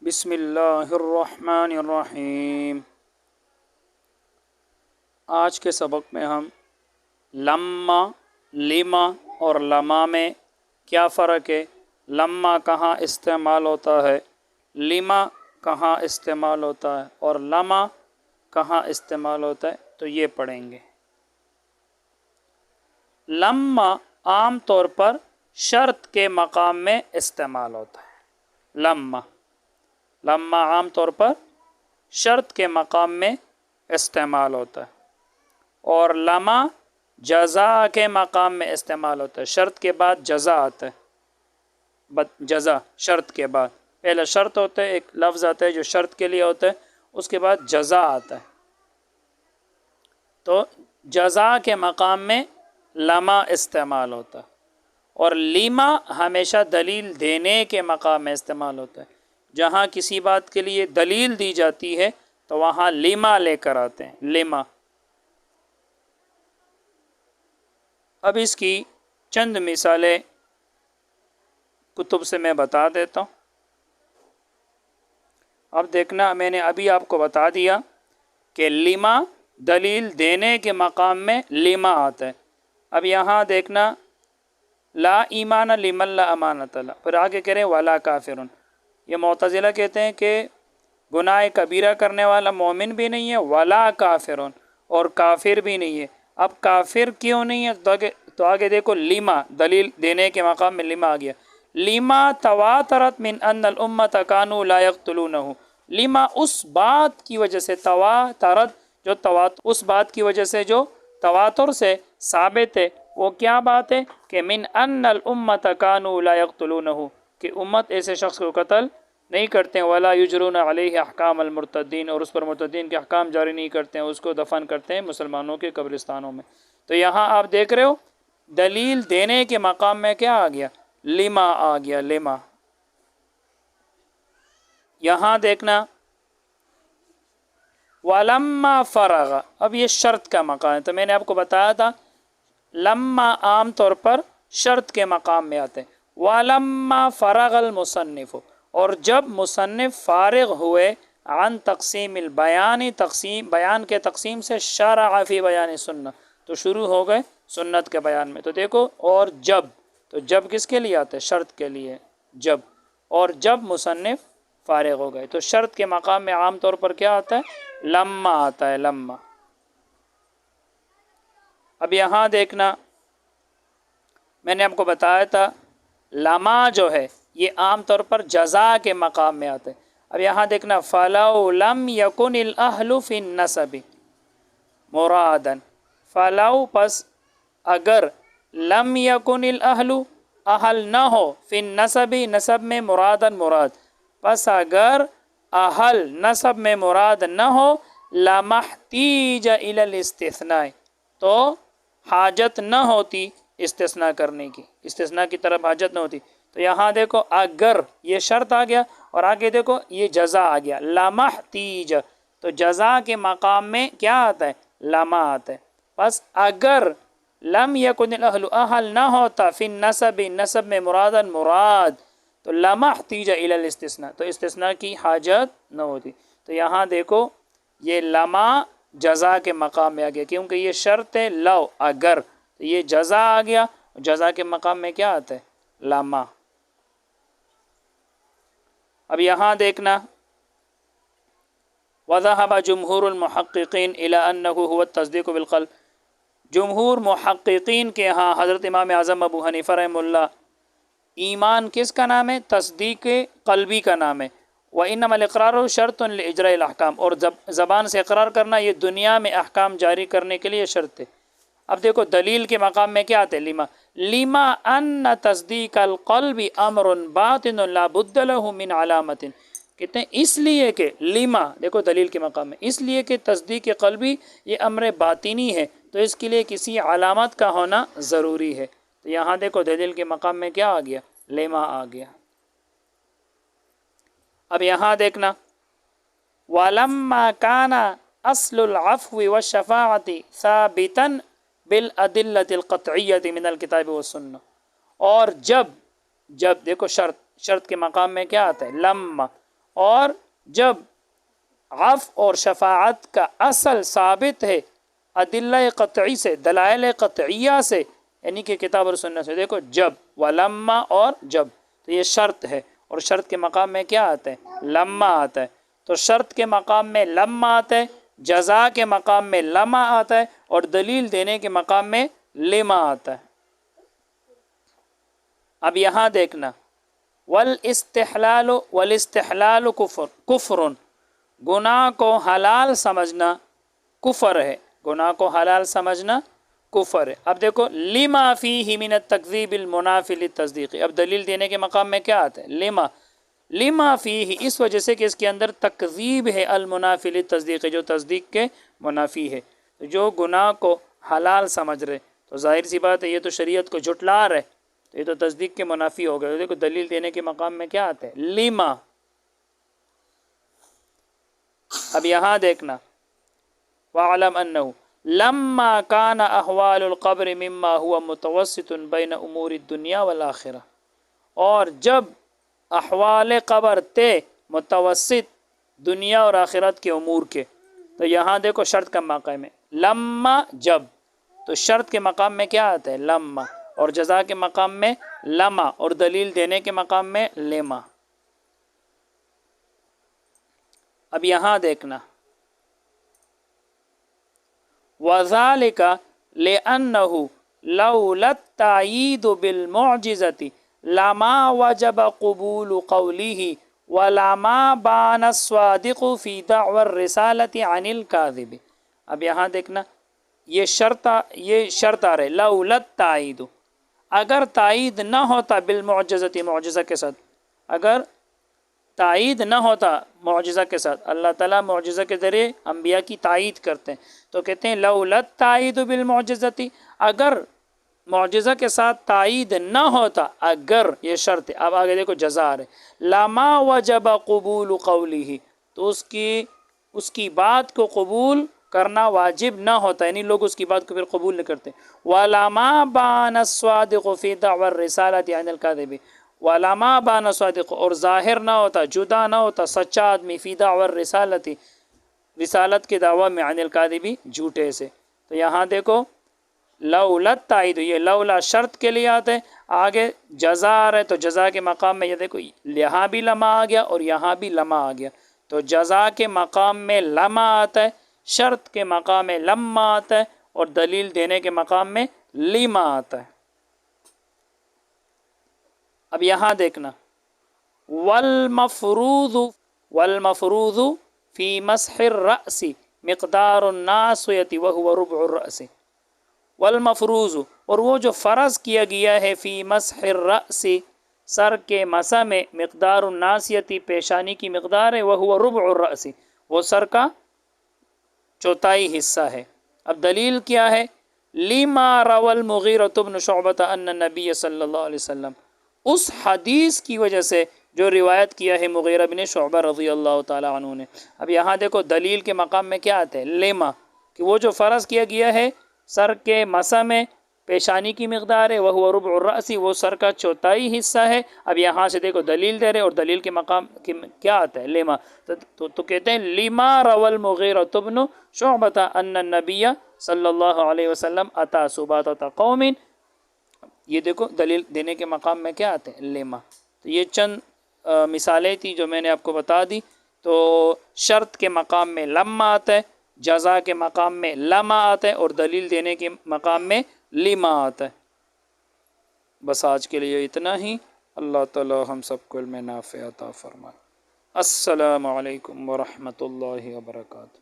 بسم اللہ الرحمن الرحیم۔ آج کے سبق میں ہم لما، لما اور لما میں کیا فرق ہے، لما کہاں استعمال ہوتا ہے، لما کہاں استعمال ہوتا ہے اور لما کہاں استعمال ہوتا ہے، تو یہ پڑھیں گے۔ لما عام طور پر شرط کے مقام میں استعمال ہوتا ہے۔ لما عام طور پر شرط کے مقام میں استعمال ہوتا ہے، اور لما جزا کے مقام میں استعمال ہوتا ہے۔ شرط کے بعد جزا آتا ہے، جزا شرط کے بعد پہلا شرط ہوتا ہے، ایک لفظ آتا ہے جو شرط کے لیے ہوتا ہے، اس کے بعد جزا آتا ہے۔ تو جزا کے مقام میں لما استعمال ہوتا ہے، اور لما ہمیشہ دلیل دینے کے مقام میں استعمال ہوتا ہے۔ جہاں کسی بات کے لیے دلیل دی جاتی ہے تو وہاں لما لے کر آتے ہیں، لما۔ اب اس کی چند مثالیں کتب سے میں بتا دیتا ہوں۔ اب دیکھنا، میں نے ابھی آپ کو بتا دیا کہ لما دلیل دینے کے مقام میں لما آتا ہے۔ اب یہاں دیکھنا، لا ایمان لمن لا امانت له، پھر آگے کہہ رہے ہیں ولا کافرون۔ یہ معتزلہ کہتے ہیں کہ گناہ کبیرہ کرنے والا مومن بھی نہیں ہے، ولا کافرون، اور کافر بھی نہیں ہے۔ اب کافر کیوں نہیں ہے، تو آگے دیکھو، لما دلیل دینے کے مقام میں لما آ گیا۔ لما تواترت من ان الامت کانوا لا یقتلونہ، لما اس بات کی وجہ سے، تواترت اس بات کی وجہ سے جو تواتر سے ثابت ہے، وہ کیا بات ہے کہ من ان الامت کانوا لا یقتلونہ، کہ امت ایسے شخص کو قتل نہیں کرتے ہیں، ولا یجرون علیہ احکام المرتدین، اور اس پر مرتدین کے احکام جاری نہیں کرتے ہیں، اس کو دفن کرتے ہیں مسلمانوں کے قبرستانوں میں۔ تو یہاں آپ دیکھ رہے ہو، دلیل دینے کے مقام میں کیا آ گیا، لما آ گیا، لما۔ یہاں دیکھنا، وَلَمَّا فَرَغَ، اب یہ شرط کا مقام ہے۔ تو میں نے آپ کو بتایا تھا لما عام طور پر شرط کے مقام میں آتے ہیں۔ وَلَمَّا فَرَغَ الْمُصَنِّفُ، اور جب مصنف فارغ ہوئے عن تقسیم البیان، بیان کے تقسیم سے، شرع فی بیان سنہ، تو شروع ہو گئے سنت کے بیان میں۔ تو دیکھو، اور جب، تو جب کس کے لیے آتا ہے، شرط کے لیے، جب، اور جب مصنف فارغ ہو گئے، تو شرط کے مقام میں عام طور پر کیا آتا ہے، لما آتا ہے، لما۔ اب یہاں دیکھنا، میں نے آپ کو بتایا تھا لما جو ہے یہ عام طور پر جزا کے مقام میں آتا ہے۔ اب یہاں دیکھنا، فَلَوْ لَمْ يَكُنِ الْأَهْلُ فِي النَّسَبِ مُرَادًا، فَلَوْ پس اگر، لم یکن الاہل اہل نہ ہو، فی النسب نسب میں، مرادن مراد، پس اگر اہل نسب میں مراد نہ ہو، لمحتیج الی الاستثناء، تو حاجت نہ ہوتی استثناء کرنے کی، استثناء کی طرف حاجت نہ ہوتی۔ تو یہاں دیکھو، اگر یہ شرط آ گیا، اور آگے دیکھو یہ جزا آ گیا، لمحتیج، تو جزا کے مقام میں کیا آتا ہے، لما آتا ہے۔ پس اگر لم یکن الاہل اہل نہ ہوتا، فی النسب نسب میں، مرادن مراد، تو لمحتیج الی الاستثناء، تو استثناء کی حاجت نہ ہوتی۔ تو یہاں دیکھو، یہ لما جزا کے مقام میں آ گیا، کیونکہ یہ شرط ہے لو، اگر، تو یہ جزا آ گیا، جزا کے مقام میں کیا آتا ہے، لما۔ اب یہاں دیکھنا، وَذَهَبَ جُمْهُورُ الْمُحَقِّقِينَ إِلَىٰ أَنَّهُ هُوَ التَّصْدِيقُ بِالْقَلْبِ، جمہور محققین کے ہاں، حضرت امام اعظم ابو حنیفہ رحمہ اللہ، ایمان کس کا نام ہے، تصدیق قلبی کا نام ہے۔ وَإِنَّمَا الْإِقْرَارُ شَرْطٌ لِإِجْرَاءِ الْأَحْكَامِ، اور زبان سے اقرار کرنا یہ دنیا میں احکام جاری کرنے کے لیے شرط ہے۔ اب دیکھو، دلیل کے مقام میں کیا آتے ہیں، لما ان تصدیق القلب امر باطن لا بد له من علامت، کہتے ہیں اس لیے کہ، لما دیکھو دلیل کے مقام میں، اس لیے کہ تصدیق قلبی یہ امر باطنی ہے، تو اس کے لیے کسی علامت کا ہونا ضروری ہے۔ تو یہاں دیکھو دلیل کے مقام میں کیا آ گیا، لما آ گیا۔ اب یہاں دیکھنا، وَلَمَّا كَانَ أَصْلُ الْعَفْوِ وَالشَّفَاعَةِ ثَابِتًا بِالْأَدِلَّةِ الْقَطْعِيَّةِ مِنَ الْكِتَابِ وَالسُّنَّةِ، اور جب دیکھو شرط کے مقام میں کیا آتا ہے، لما، اور جب عفو اور شفاعت کا اصل ثابت ہے ادلہ قطعی سے، دلائل قطعیہ سے، یعنی کہ کتاب اور سنت سے. دیکھو جب ولما اور جب، تو یہ شرط ہے، اور شرط کے مقام میں کیا آتا ہے؟ لما آتا ہے. تو شرط کے مقام میں لما آتا ہے، جزا کے مقام میں لما آتا ہے، اور دلیل دینے کے مقام میں لما آتا ہے. اب یہاں دیکھنا والاستحلال کفر، گناہ کو حلال سمجھنا کفر ہے. گناہ کو حلال سمجھنا کفر ہے. اب دیکھو لما فیہ من التکذیب المنافی للتصدیق، اب دلیل دینے کے مقام میں کیا آتا ہے؟ لما فیہ، اس وجہ سے کہ اس کے اندر تکذیب ہے، المنافی للتصدیق، جو تصدیق کے منافی ہے. جو گناہ کو حلال سمجھ رہے تو ظاہر سی بات ہے یہ تو شریعت کو جھٹلا رہے، تو یہ تو تصدیق کے منافی ہو گئے. دیکھو دلیل دینے کے مقام میں کیا آتا ہے؟ لما. اب یہاں دیکھنا وَعْلَمْ أَنَّهُ لَمَّا كَانَ أَحْوَالُ الْقَبْرِ مِمَّا هُوَ مُتَوَسِّطٌ بَيْنَ أُمُورِ الدُّنْيَا وَالْآخِرَةِ، اور جب احوال قبر تھے متوسط دنیا اور آخرت کے امور کے، تو یہاں دیکھو شرط کا مقام ہے لما جب، تو شرط کے مقام میں کیا آتا ہے؟ لما، اور جزا کے مقام میں لما، اور دلیل دینے کے مقام میں لما. اب یہاں دیکھنا وَذَلِكَ لِأَنَّهُ لَوْلَا التَّأْيِيدُ بِالْمُعْجِزَةِ لَمَا وَجَبَ قُبُولُ قَوْلِهِ وَلَمَا بَانَ الصَّادِقُ فِي دَعْوَى الرِّسَالَةِ عَنِ الْكَاذِبِ. اب یہاں دیکھنا یہ شرط آ رہے لولا التأیید، اگر تائید نہ ہوتا بالمعجزتی، معجزہ کے ساتھ، اگر تائید نہ ہوتا معجزہ کے ساتھ. اللہ تعالیٰ معجزہ کے ذریعے انبیاء کی تائید کرتے ہیں، تو کہتے ہیں لولا التأیید بالمعجزتی، اگر معجزہ کے ساتھ تائید نہ ہوتا، اگر یہ شرط ہے. اب آگے دیکھو جزا آ رہے لما وجب قبول قوله، تو اس کی بات کو قبول کرنا واجب نہ ہوتا، یعنی لوگ اس کی بات کو پھر قبول نہیں کرتے. وَلَمَا بَانَ الصَّادِقُ فِي دَعْوَى الرِّسَالَةِ عَنِ الْكَاذِبِ، وَلَمَا بَانَ الصَّادِقُ، اور ظاہر نہ ہوتا، جدا نہ ہوتا سچا آدمی، فی دعوی الرسالتی، رسالت کے دعویٰ میں، عن الکاذبی، جھوٹے سے. تو یہاں دیکھو لولا التأیید، یہ لولا شرط کے لیے آتے ہیں. آگے جزا آ رہے تو جزا کے مقام میں یہ دیکھو یہاں بھی لما آ گیا اور یہاں بھی لما آ گیا، تو جزا کے مقام میں لما آتا ہے، شرط کے مقام میں لما آتا ہے، اور دلیل دینے کے مقام میں لما آتا ہے. اب یہاں دیکھنا والمفروض فی مسح الرأس مقدار الناصیۃ وهو ربع الرأس. والمفروض، اور وہ جو فرض کیا گیا ہے، فی مسح الرأس، سر کے مسح میں، مقدار الناصیۃ، پیشانی کی مقدار ہے، وهو ربع الرأس، وہ سر کا چوتھائی حصہ ہے. اب دلیل کیا ہے؟ لما روى المغیرۃ بن شعبۃ ان النبی صلی اللہ علیہ وسلم، اس حدیث کی وجہ سے جو روایت کیا ہے مغیرہ بن شعبہ رضی اللہ تعالی عنہ نے. اب یہاں دیکھو دلیل کے مقام میں کیا آتا ہے؟ لما، کہ وہ جو فرض کیا گیا ہے سر کے مسح میں، پیشانی کی مقدار ہے، وہ ربع الرأس، وہ سر کا چوتھائی حصہ ہے. اب یہاں سے دیکھو دلیل دے رہے، اور دلیل کے مقام کیا آتا ہے؟ لما. تو کہتے ہیں لما روى المغیرۃ بن شعبۃ ان النبی صلی اللہ علیہ وسلم اتی سباطۃ قوم. یہ دیکھو دلیل دینے کے مقام میں کیا آتے ہیں؟ لما. تو یہ چند مثالیں تھی جو میں نے آپ کو بتا دی. تو شرط کے مقام میں لما آتا ہے، جزا کے مقام میں لما آتا ہے، اور دلیل دینے کے مقام میں لما آتا ہے. بس آج کے لیے اتنا ہی. اللہ تعالی ہم سب کو علم نافع عطا فرمائے. السلام علیکم ورحمۃ اللہ وبرکاتہ.